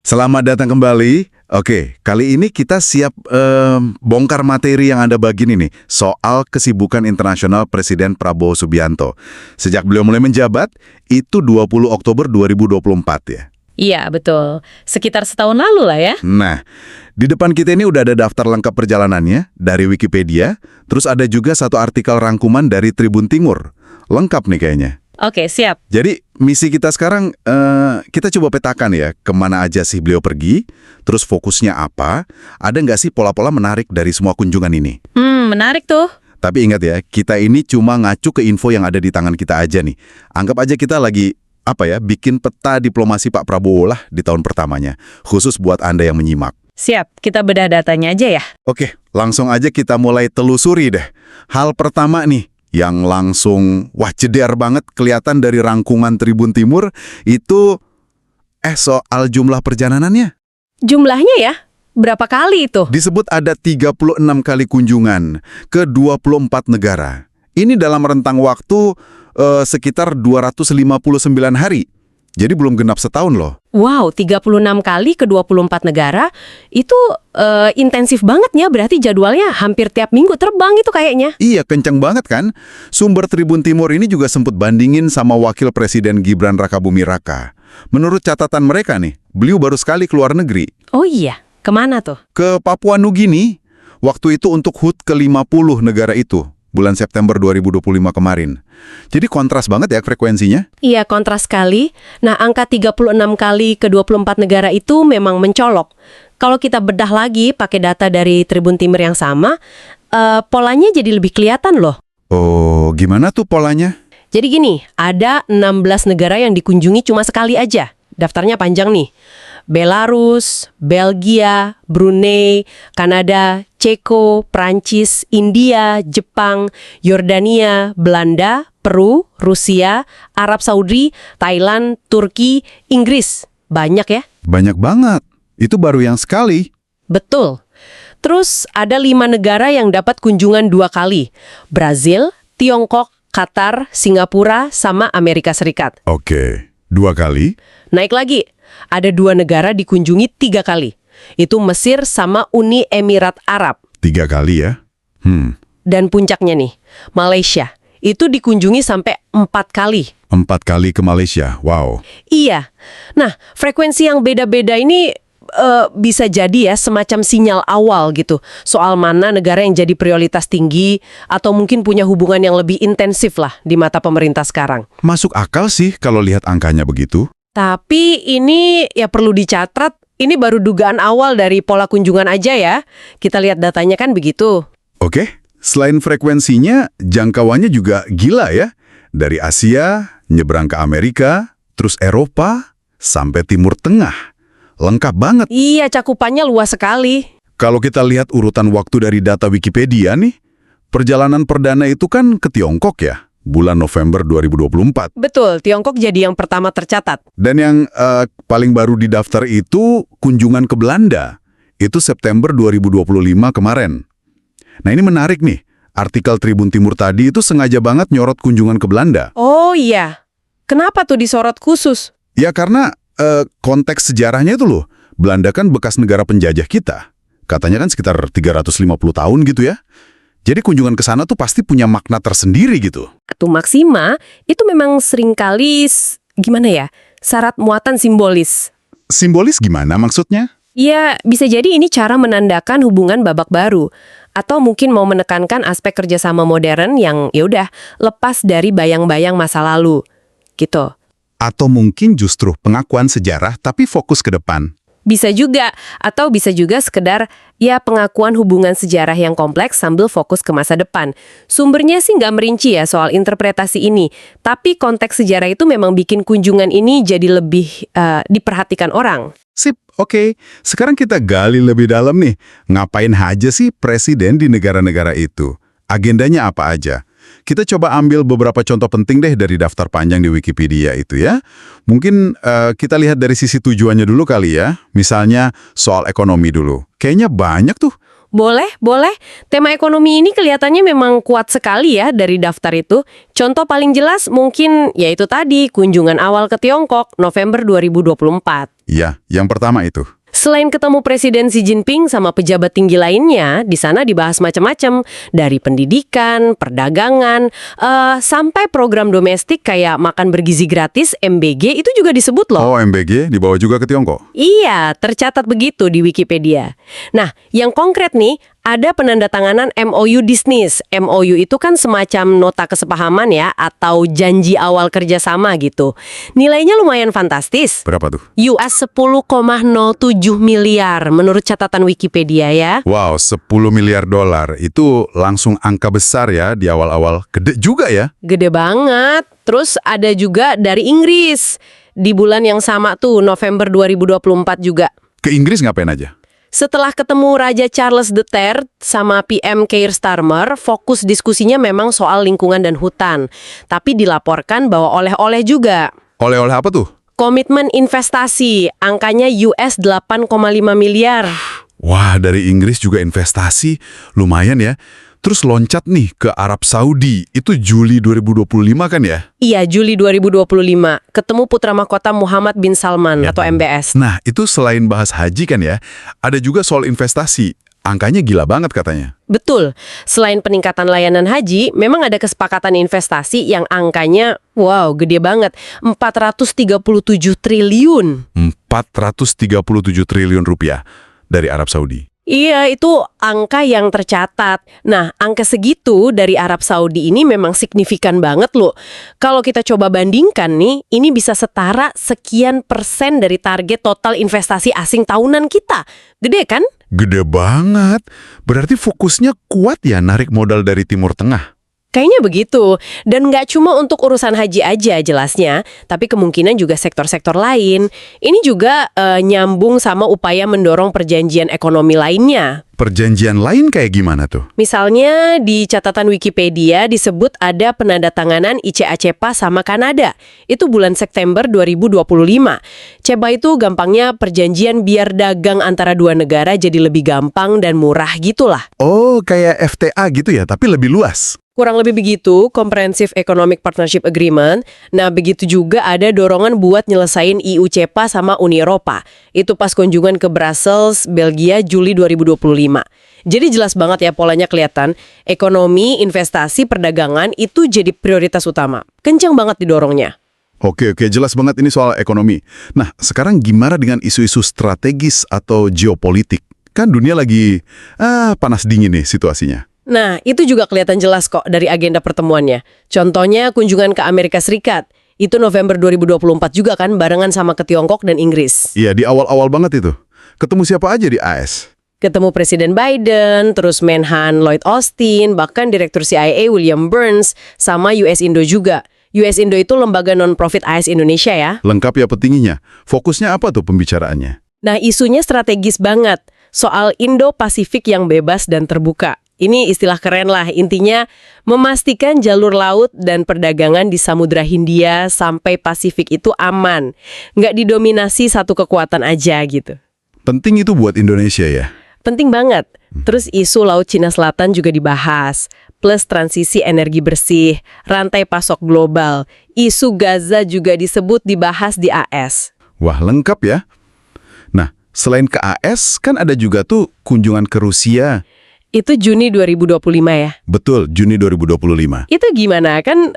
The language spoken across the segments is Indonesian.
Selamat datang kembali. Oke, kali ini kita siap bongkar materi yang Anda bagin ini soal kesibukan internasional Presiden Prabowo Subianto. Sejak beliau mulai menjabat, itu 20 Oktober 2024 ya. Iya, betul. Sekitar setahun lalu lah ya. Nah, di depan kita ini udah ada daftar lengkap perjalanannya dari Wikipedia, terus ada juga satu artikel rangkuman dari Tribun Timur. Lengkap nih kayaknya. Oke, siap. Jadi misi kita sekarang, kita coba petakan ya, kemana aja sih beliau pergi, terus fokusnya apa, ada nggak sih pola-pola menarik dari semua kunjungan ini? Menarik tuh. Tapi ingat ya, kita ini cuma ngacu ke info yang ada di tangan kita aja nih. Anggap aja kita lagi, bikin peta diplomasi Pak Prabowo lah di tahun pertamanya, khusus buat Anda yang menyimak. Siap, kita bedah datanya aja ya. Oke, langsung aja kita mulai telusuri deh. Hal pertama nih, yang langsung, jeder banget kelihatan dari rangkuman Tribun Timur, itu soal jumlah perjalanannya. Jumlahnya ya? Berapa kali itu? Disebut ada 36 kali kunjungan ke 24 negara. Ini dalam rentang waktu sekitar 259 hari. Jadi belum genap setahun loh. Wow, 36 kali ke 24 negara, itu intensif banget ya, berarti jadwalnya hampir tiap minggu terbang itu kayaknya. Iya, kenceng banget kan? Sumber Tribun Timur ini juga sempat bandingin sama Wakil Presiden Gibran Rakabuming Raka. Menurut catatan mereka nih, beliau baru sekali keluar negeri. Oh iya, kemana tuh? Ke Papua Nugini, waktu itu untuk HUT ke-50 negara itu, bulan September 2025 kemarin. Jadi kontras banget ya frekuensinya? Iya, kontras sekali. Nah, angka 36 kali ke 24 negara itu memang mencolok. Kalau kita bedah lagi pakai data dari Tribun Timur yang sama, polanya jadi lebih kelihatan loh. Oh, gimana tuh polanya? Jadi gini, ada 16 negara yang dikunjungi cuma sekali aja. Daftarnya panjang nih. Belarus, Belgia, Brunei, Kanada, Ceko, Prancis, India, Jepang, Yordania, Belanda, Peru, Rusia, Arab Saudi, Thailand, Turki, Inggris. Banyak ya? Banyak banget. Itu baru yang sekali. Betul. Terus ada 5 negara yang dapat kunjungan 2 kali. Brazil, Tiongkok, Qatar, Singapura, sama Amerika Serikat. Oke, 2 kali. Naik lagi, ada 2 negara dikunjungi 3 kali. Itu Mesir sama Uni Emirat Arab. 3 kali ya? Dan puncaknya nih, Malaysia. Itu dikunjungi sampai 4 kali. 4 kali ke Malaysia, wow. Iya. Nah, frekuensi yang beda-beda ini bisa jadi ya semacam sinyal awal gitu. Soal mana negara yang jadi prioritas tinggi atau mungkin punya hubungan yang lebih intensif lah di mata pemerintah sekarang. Masuk akal sih kalau lihat angkanya begitu. Tapi ini ya perlu dicatat, ini baru dugaan awal dari pola kunjungan aja ya. Kita lihat datanya kan begitu. Oke, selain frekuensinya, jangkauannya juga gila ya. Dari Asia, nyebrang ke Amerika, terus Eropa, sampai Timur Tengah. Lengkap banget. Iya, cakupannya luas sekali. Kalau kita lihat urutan waktu dari data Wikipedia nih, perjalanan perdana itu kan ke Tiongkok ya, bulan November 2024. Betul, Tiongkok jadi yang pertama tercatat. Dan yang paling baru di daftar itu kunjungan ke Belanda. Itu September 2025 kemarin. Nah ini menarik nih, artikel Tribun Timur tadi itu sengaja banget nyorot kunjungan ke Belanda. Oh iya, kenapa tuh disorot khusus? Ya karena konteks sejarahnya itu loh, Belanda kan bekas negara penjajah kita. Katanya kan sekitar 350 tahun gitu ya. Jadi kunjungan ke sana tuh pasti punya makna tersendiri gitu. Ketu Maksima itu memang seringkali, gimana ya, syarat muatan simbolis. Simbolis gimana maksudnya? Ya, bisa jadi ini cara menandakan hubungan babak baru. Atau mungkin mau menekankan aspek kerjasama modern yang yaudah lepas dari bayang-bayang masa lalu. Gitu. Atau mungkin justru pengakuan sejarah tapi fokus ke depan. Bisa juga, atau bisa juga sekedar ya pengakuan hubungan sejarah yang kompleks sambil fokus ke masa depan. Sumbernya sih nggak merinci ya soal interpretasi ini, tapi konteks sejarah itu memang bikin kunjungan ini jadi lebih diperhatikan orang. Sip, oke. Sekarang kita gali lebih dalam nih. Ngapain aja sih presiden di negara-negara itu? Agendanya apa aja? Kita coba ambil beberapa contoh penting deh dari daftar panjang di Wikipedia itu ya. Mungkin kita lihat dari sisi tujuannya dulu kali ya. Misalnya soal ekonomi dulu. Kayaknya banyak tuh. Boleh, boleh. Tema ekonomi ini kelihatannya memang kuat sekali ya dari daftar itu. Contoh paling jelas mungkin yaitu tadi kunjungan awal ke Tiongkok November 2024. Iya, yang pertama itu. Selain ketemu Presiden Xi Jinping sama pejabat tinggi lainnya, di sana dibahas macam-macam. Dari pendidikan, perdagangan, sampai program domestik kayak makan bergizi gratis, MBG, itu juga disebut loh. Oh, MBG dibawa juga ke Tiongkok? Iya, tercatat begitu di Wikipedia. Nah, yang konkret nih, ada penandatanganan MOU Business. MOU itu kan semacam nota kesepahaman ya, atau janji awal kerjasama gitu. Nilainya lumayan fantastis. Berapa tuh? US 10,07 miliar menurut catatan Wikipedia ya. Wow, 10 miliar dolar. Itu langsung angka besar ya di awal-awal. Gede juga ya? Gede banget. Terus ada juga dari Inggris. Di bulan yang sama tuh, November 2024 juga. Ke Inggris ngapain aja? Setelah ketemu Raja Charles III sama PM Keir Starmer, fokus diskusinya memang soal lingkungan dan hutan. Tapi dilaporkan bawa oleh-oleh juga. Oleh-oleh apa tuh? Komitmen investasi, angkanya US 8,5 miliar. Wah, dari Inggris juga investasi. Lumayan ya. Terus loncat nih ke Arab Saudi. Itu Juli 2025 kan ya? Iya, Juli 2025. Ketemu putra mahkota Muhammad bin Salman atau MBS. Nah, itu selain bahas haji kan ya, ada juga soal investasi. Angkanya gila banget katanya. Betul. Selain peningkatan layanan haji, memang ada kesepakatan investasi yang angkanya, wow, gede banget. 437 triliun. 437 triliun rupiah dari Arab Saudi. Iya, itu angka yang tercatat. Nah, angka segitu dari Arab Saudi ini memang signifikan banget loh. Kalau kita coba bandingkan nih, ini bisa setara sekian persen dari target total investasi asing tahunan kita. Gede kan? Gede banget. Berarti fokusnya kuat ya narik modal dari Timur Tengah. Kayaknya begitu. Dan nggak cuma untuk urusan haji aja jelasnya, tapi kemungkinan juga sektor-sektor lain. Ini juga nyambung sama upaya mendorong perjanjian ekonomi lainnya. Perjanjian lain kayak gimana tuh? Misalnya di catatan Wikipedia disebut ada penandatanganan ICA-CEPA sama Kanada. Itu bulan September 2025. CEPA itu gampangnya perjanjian biar dagang antara dua negara jadi lebih gampang dan murah gitulah. Oh, kayak FTA gitu ya, tapi lebih luas. Kurang lebih begitu, Comprehensive Economic Partnership Agreement. Nah, begitu juga ada dorongan buat nyelesain EU-CEPA sama Uni Eropa. Itu pas kunjungan ke Brussels, Belgia, Juli 2025. Jadi jelas banget ya polanya kelihatan. Ekonomi, investasi, perdagangan itu jadi prioritas utama. Kencang banget didorongnya. Oke, jelas banget ini soal ekonomi. Nah, sekarang gimana dengan isu-isu strategis atau geopolitik? Kan dunia lagi panas dingin nih situasinya. Nah, itu juga kelihatan jelas kok dari agenda pertemuannya. Contohnya kunjungan ke Amerika Serikat. Itu November 2024 juga kan barengan sama ke Tiongkok dan Inggris. Iya, di awal-awal banget itu. Ketemu siapa aja di AS? Ketemu Presiden Biden, terus Menhan Lloyd Austin, bahkan Direktur CIA William Burns, sama US Indo juga. US Indo itu lembaga non-profit AS Indonesia ya. Lengkap ya petingginya. Fokusnya apa tuh pembicaraannya? Nah, isunya strategis banget. Soal Indo-Pasifik yang bebas dan terbuka. Ini istilah keren lah, intinya memastikan jalur laut dan perdagangan di Samudra Hindia sampai Pasifik itu aman. Nggak didominasi satu kekuatan aja gitu. Penting itu buat Indonesia ya? Penting banget. Terus isu Laut Cina Selatan juga dibahas. Plus transisi energi bersih, rantai pasok global. Isu Gaza juga disebut dibahas di AS. Wah, lengkap ya. Nah, selain ke AS, kan ada juga tuh kunjungan ke Rusia. Itu Juni 2025 ya? Betul, Juni 2025. Itu gimana? Kan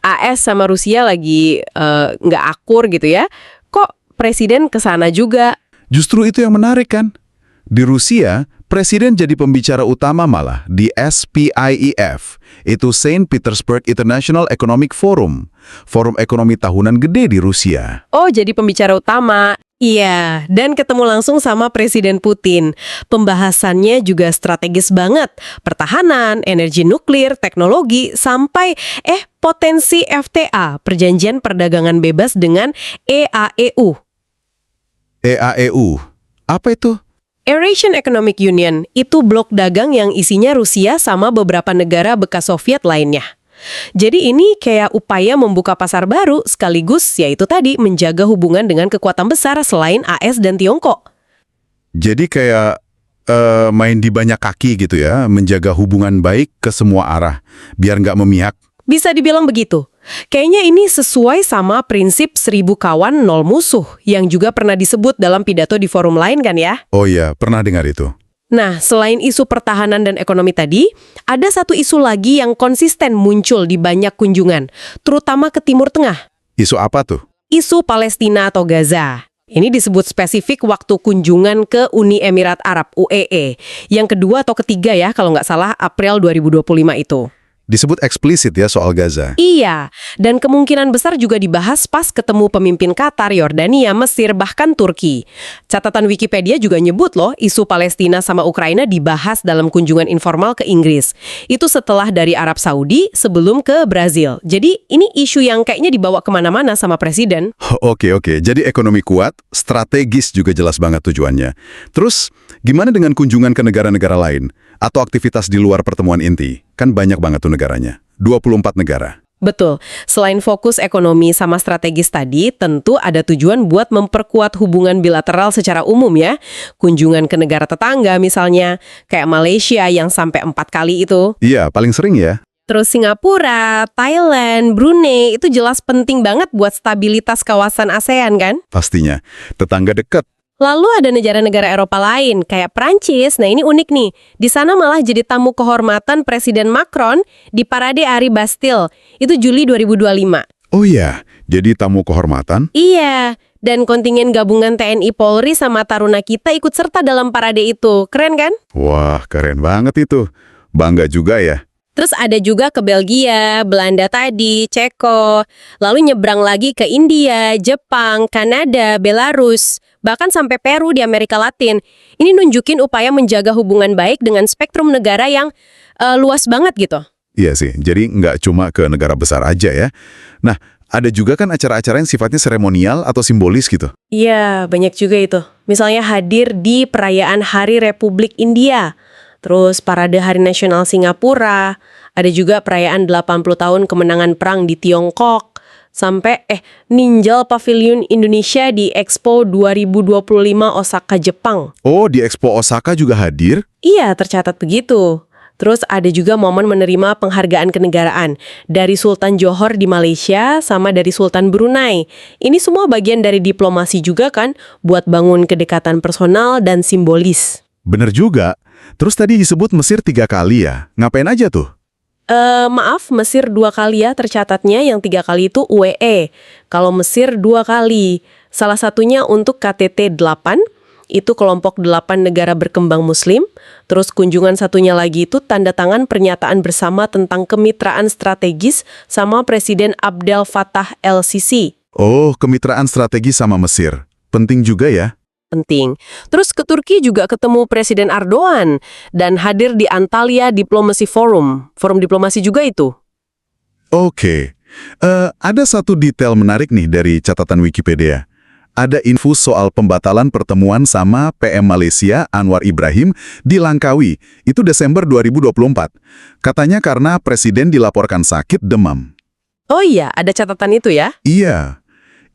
AS sama Rusia lagi nggak akur gitu ya. Kok presiden ke sana juga? Justru itu yang menarik kan? Di Rusia, presiden jadi pembicara utama malah di SPIEF. Itu Saint Petersburg International Economic Forum. Forum ekonomi tahunan gede di Rusia. Oh, jadi pembicara utama. Iya, dan ketemu langsung sama Presiden Putin. Pembahasannya juga strategis banget. Pertahanan, energi nuklir, teknologi, sampai potensi FTA, Perjanjian Perdagangan Bebas dengan EAEU. EAEU, apa itu? Eurasian Economic Union, itu blok dagang yang isinya Rusia sama beberapa negara bekas Soviet lainnya. Jadi ini kayak upaya membuka pasar baru sekaligus yaitu tadi menjaga hubungan dengan kekuatan besar selain AS dan Tiongkok. Jadi kayak main di banyak kaki gitu ya, menjaga hubungan baik ke semua arah, biar nggak memihak. Bisa dibilang begitu. Kayaknya ini sesuai sama prinsip 1000 kawan 0 musuh yang juga pernah disebut dalam pidato di forum lain kan ya? Oh iya, pernah dengar itu. Nah, selain isu pertahanan dan ekonomi tadi, ada satu isu lagi yang konsisten muncul di banyak kunjungan, terutama ke Timur Tengah. Isu apa tuh? Isu Palestina atau Gaza. Ini disebut spesifik waktu kunjungan ke Uni Emirat Arab, UAE. Yang kedua atau ketiga ya, kalau nggak salah April 2025 itu. Disebut eksplisit ya soal Gaza. Iya, dan kemungkinan besar juga dibahas pas ketemu pemimpin Qatar, Yordania, Mesir, bahkan Turki. Catatan Wikipedia juga nyebut loh, isu Palestina sama Ukraina dibahas dalam kunjungan informal ke Inggris. Itu setelah dari Arab Saudi sebelum ke Brazil. Jadi ini isu yang kayaknya dibawa kemana-mana sama Presiden. Oke. Jadi ekonomi kuat, strategis juga jelas banget tujuannya. Terus, gimana dengan kunjungan ke negara-negara lain? Atau aktivitas di luar pertemuan inti? Kan banyak banget tuh negaranya. 24 negara. Betul. Selain fokus ekonomi sama strategis tadi, tentu ada tujuan buat memperkuat hubungan bilateral secara umum ya. Kunjungan ke negara tetangga misalnya, kayak Malaysia yang sampai 4 kali itu. Iya, paling sering ya. Terus Singapura, Thailand, Brunei, itu jelas penting banget buat stabilitas kawasan ASEAN kan? Pastinya. Tetangga dekat. Lalu ada negara-negara Eropa lain, kayak Prancis. Nah ini unik nih, di sana malah jadi tamu kehormatan Presiden Macron di Parade Hari Bastille. Itu Juli 2025. Oh iya, jadi tamu kehormatan? Iya, dan kontingen gabungan TNI Polri sama Taruna kita ikut serta dalam parade itu. Keren kan? Wah, keren banget itu. Bangga juga ya. Terus ada juga ke Belgia, Belanda tadi, Ceko, lalu nyebrang lagi ke India, Jepang, Kanada, Belarus, bahkan sampai Peru di Amerika Latin. Ini nunjukin upaya menjaga hubungan baik dengan spektrum negara yang luas banget gitu. Iya sih, jadi nggak cuma ke negara besar aja ya. Nah, ada juga kan acara-acara yang sifatnya seremonial atau simbolis gitu. Iya, banyak juga itu. Misalnya hadir di perayaan Hari Republik India. Terus Parade Hari Nasional Singapura, ada juga perayaan 80 tahun kemenangan perang di Tiongkok, sampai Ninjal Pavilion Indonesia di Expo 2025 Osaka, Jepang. Oh, di Expo Osaka juga hadir? Iya, tercatat begitu. Terus ada juga momen menerima penghargaan kenegaraan dari Sultan Johor di Malaysia sama dari Sultan Brunei. Ini semua bagian dari diplomasi juga kan, buat bangun kedekatan personal dan simbolis. Bener juga. Terus tadi disebut Mesir 3 kali ya. Ngapain aja tuh? Maaf, Mesir 2 kali ya tercatatnya, yang 3 kali itu UAE. Kalau Mesir 2 kali. Salah satunya untuk KTT 8, itu kelompok 8 negara berkembang muslim. Terus kunjungan satunya lagi itu tanda tangan pernyataan bersama tentang kemitraan strategis sama Presiden Abdel Fattah el-Sisi. Oh, kemitraan strategi sama Mesir. Penting juga ya. Penting. Terus ke Turki juga ketemu Presiden Erdogan dan hadir di Antalya Diplomacy Forum. Forum diplomasi juga itu. Oke. Ada satu detail menarik nih dari catatan Wikipedia. Ada info soal pembatalan pertemuan sama PM Malaysia Anwar Ibrahim di Langkawi. Itu Desember 2024. Katanya karena Presiden dilaporkan sakit demam. Oh iya, ada catatan itu ya? Iya.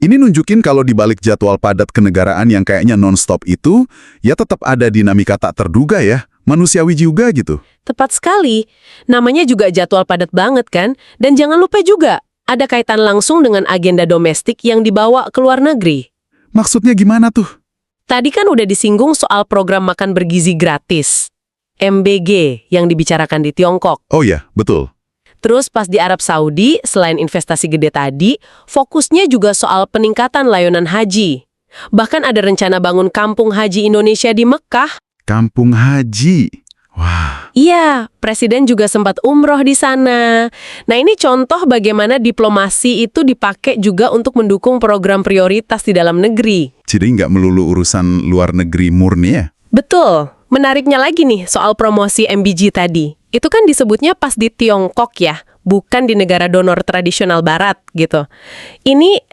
Ini nunjukin kalau di balik jadwal padat kenegaraan yang kayaknya non-stop itu, ya tetap ada dinamika tak terduga ya, manusiawi juga gitu. Tepat sekali. Namanya juga jadwal padat banget kan? Dan jangan lupa juga, ada kaitan langsung dengan agenda domestik yang dibawa ke luar negeri. Maksudnya gimana tuh? Tadi kan udah disinggung soal program makan bergizi gratis, MBG, yang dibicarakan di Tiongkok. Oh ya, betul. Terus pas di Arab Saudi, selain investasi gede tadi, fokusnya juga soal peningkatan layanan haji. Bahkan ada rencana bangun kampung haji Indonesia di Mekah. Kampung haji. Wah. Iya, Presiden juga sempat umroh di sana. Nah ini contoh bagaimana diplomasi itu dipakai juga untuk mendukung program prioritas di dalam negeri. Jadi nggak melulu urusan luar negeri murni ya? Betul. Menariknya lagi nih soal promosi MBG tadi. Itu kan disebutnya pas di Tiongkok ya, bukan di negara donor tradisional barat gitu. Ini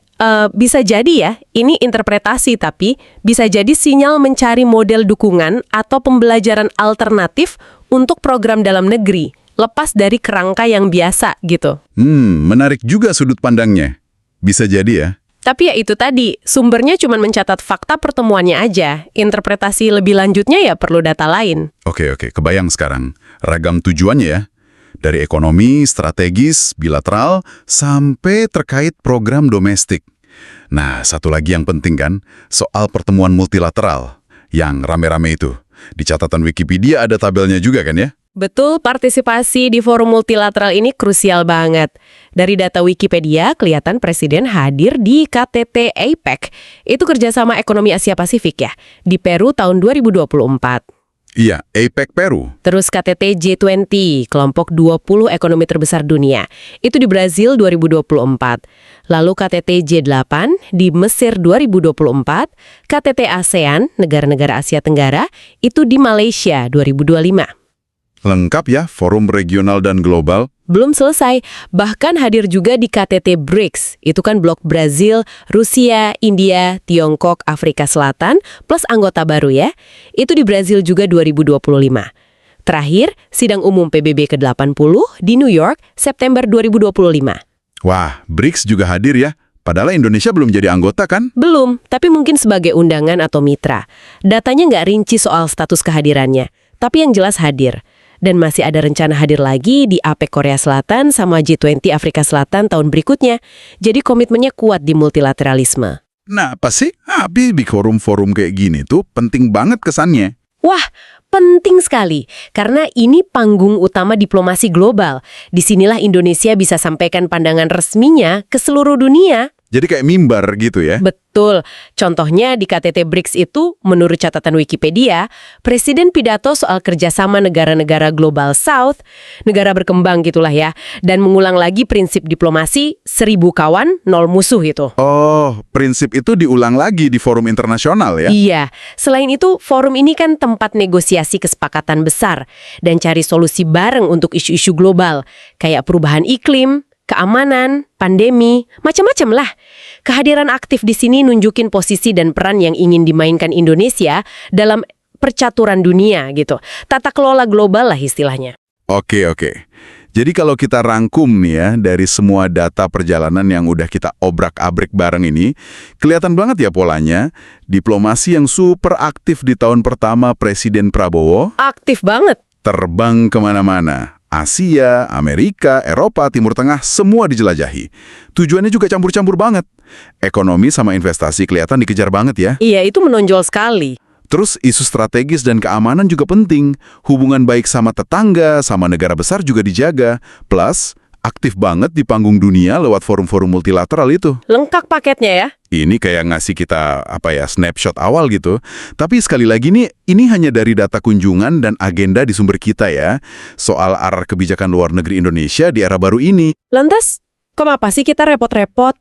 bisa jadi ya, ini interpretasi tapi bisa jadi sinyal mencari model dukungan atau pembelajaran alternatif untuk program dalam negeri, lepas dari kerangka yang biasa gitu. Menarik juga sudut pandangnya. Bisa jadi ya. Tapi ya itu tadi, sumbernya cuma mencatat fakta pertemuannya aja. Interpretasi lebih lanjutnya ya perlu data lain. Oke, kebayang sekarang. Ragam tujuannya ya. Dari ekonomi, strategis, bilateral, sampai terkait program domestik. Nah, satu lagi yang penting kan, soal pertemuan multilateral yang rame-rame itu. Di catatan Wikipedia ada tabelnya juga kan ya? Betul, partisipasi di forum multilateral ini krusial banget. Dari data Wikipedia, kelihatan Presiden hadir di KTT APEC. Itu kerjasama ekonomi Asia Pasifik ya, di Peru tahun 2024. Iya, APEC Peru. Terus KTT G20, kelompok 20 ekonomi terbesar dunia. Itu di Brazil 2024. Lalu KTT G8 di Mesir 2024. KTT ASEAN, negara-negara Asia Tenggara, itu di Malaysia 2025. Lengkap ya, forum regional dan global. Belum selesai, bahkan hadir juga di KTT BRICS. Itu kan blok Brazil, Rusia, India, Tiongkok, Afrika Selatan, plus anggota baru ya. Itu di Brazil juga 2025. Terakhir, sidang umum PBB ke-80 di New York, September 2025. Wah, BRICS juga hadir ya. Padahal Indonesia belum jadi anggota kan? Belum, tapi mungkin sebagai undangan atau mitra. Datanya nggak rinci soal status kehadirannya, tapi yang jelas hadir. Dan masih ada rencana hadir lagi di APEC Korea Selatan sama G20 Afrika Selatan tahun berikutnya. Jadi komitmennya kuat di multilateralisme. Nah, apa sih? Habis di forum-forum kayak gini tuh penting banget kesannya. Wah, penting sekali. Karena ini panggung utama diplomasi global. Disinilah Indonesia bisa sampaikan pandangan resminya ke seluruh dunia. Jadi kayak mimbar gitu ya? Betul. Contohnya di KTT BRICS itu, menurut catatan Wikipedia, Presiden pidato soal kerjasama negara-negara Global South, negara berkembang gitulah ya, dan mengulang lagi prinsip diplomasi 1000 kawan, 0 musuh itu. Oh, prinsip itu diulang lagi di forum internasional ya? Iya. Selain itu, forum ini kan tempat negosiasi kesepakatan besar dan cari solusi bareng untuk isu-isu global, kayak perubahan iklim, keamanan, pandemi, macam-macam lah. Kehadiran aktif di sini nunjukin posisi dan peran yang ingin dimainkan Indonesia dalam percaturan dunia gitu. Tata kelola global lah istilahnya. Oke. Jadi kalau kita rangkum nih ya, dari semua data perjalanan yang udah kita obrak-abrik bareng ini, kelihatan banget ya polanya, diplomasi yang super aktif di tahun pertama Presiden Prabowo. Aktif banget. Terbang kemana-mana. Asia, Amerika, Eropa, Timur Tengah, semua dijelajahi. Tujuannya juga campur-campur banget. Ekonomi sama investasi kelihatan dikejar banget ya. Iya, itu menonjol sekali. Terus isu strategis dan keamanan juga penting. Hubungan baik sama tetangga, sama negara besar juga dijaga. Plus, aktif banget di panggung dunia lewat forum-forum multilateral itu. Lengkap paketnya ya. Ini kayak ngasih kita, snapshot awal gitu. Tapi sekali lagi nih, ini hanya dari data kunjungan dan agenda di sumber kita ya. Soal arah kebijakan luar negeri Indonesia di era baru ini. Lantas, kenapa sih kita repot-repot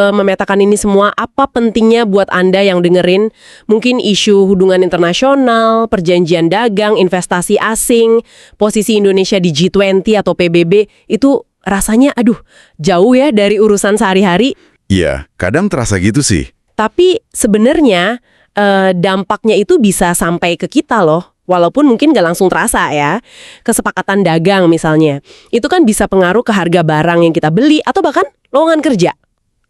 memetakan ini semua? Apa pentingnya buat Anda yang dengerin? Mungkin isu hubungan internasional, perjanjian dagang, investasi asing, posisi Indonesia di G20 atau PBB, itu rasanya jauh ya dari urusan sehari-hari. Iya, kadang terasa gitu sih. Tapi sebenarnya dampaknya itu bisa sampai ke kita loh. Walaupun mungkin nggak langsung terasa ya. Kesepakatan dagang misalnya. Itu kan bisa pengaruh ke harga barang yang kita beli atau bahkan lowongan kerja.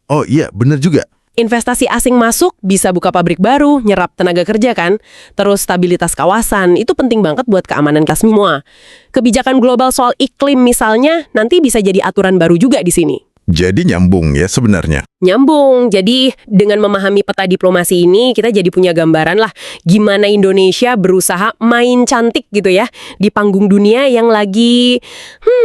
Oh iya, bener juga. Investasi asing masuk bisa buka pabrik baru, nyerap tenaga kerja kan. Terus stabilitas kawasan, itu penting banget buat keamanan kita semua. Kebijakan global soal iklim misalnya, nanti bisa jadi aturan baru juga di sini. Jadi nyambung ya sebenarnya. Nyambung. Jadi dengan memahami peta diplomasi ini, kita jadi punya gambaran lah gimana Indonesia berusaha main cantik gitu ya di panggung dunia yang lagi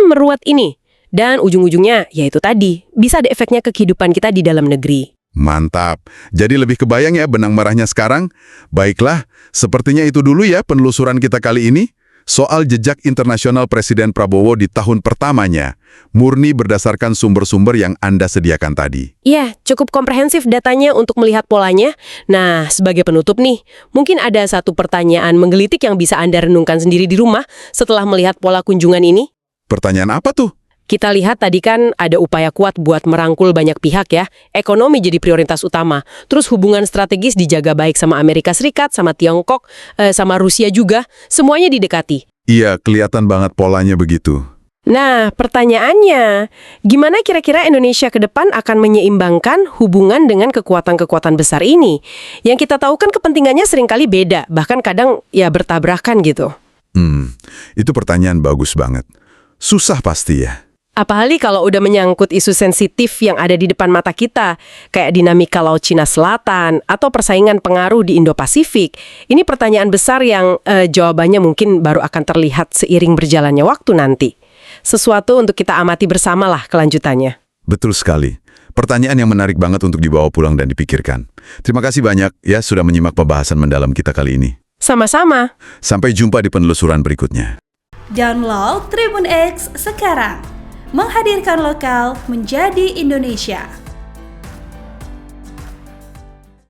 meruat ini. Dan ujung-ujungnya, ya itu tadi, bisa ada efeknya ke kehidupan kita di dalam negeri. Mantap. Jadi lebih kebayang ya benang merahnya sekarang? Baiklah, sepertinya itu dulu ya penelusuran kita kali ini. Soal jejak internasional Presiden Prabowo di tahun pertamanya, murni berdasarkan sumber-sumber yang Anda sediakan tadi. Iya, cukup komprehensif datanya untuk melihat polanya. Nah, sebagai penutup nih, mungkin ada satu pertanyaan menggelitik yang bisa Anda renungkan sendiri di rumah setelah melihat pola kunjungan ini. Pertanyaan apa tuh? Kita lihat tadi kan ada upaya kuat buat merangkul banyak pihak ya. Ekonomi jadi prioritas utama. Terus hubungan strategis dijaga baik sama Amerika Serikat, sama Tiongkok, sama Rusia juga. Semuanya didekati. Iya, kelihatan banget polanya begitu. Nah, pertanyaannya, gimana kira-kira Indonesia ke depan akan menyeimbangkan hubungan dengan kekuatan-kekuatan besar ini? Yang kita tahu kan kepentingannya seringkali beda, bahkan kadang ya bertabrakan gitu. Itu pertanyaan bagus banget. Susah pasti ya. Apalagi kalau udah menyangkut isu sensitif yang ada di depan mata kita, kayak dinamika Laut Cina Selatan atau persaingan pengaruh di Indo-Pasifik. Ini pertanyaan besar yang jawabannya mungkin baru akan terlihat seiring berjalannya waktu nanti. Sesuatu untuk kita amati bersamalah kelanjutannya. Betul sekali. Pertanyaan yang menarik banget untuk dibawa pulang dan dipikirkan. Terima kasih banyak ya sudah menyimak pembahasan mendalam kita kali ini. Sama-sama. Sampai jumpa di penelusuran berikutnya. Download Tribun X sekarang. Menghadirkan lokal menjadi Indonesia.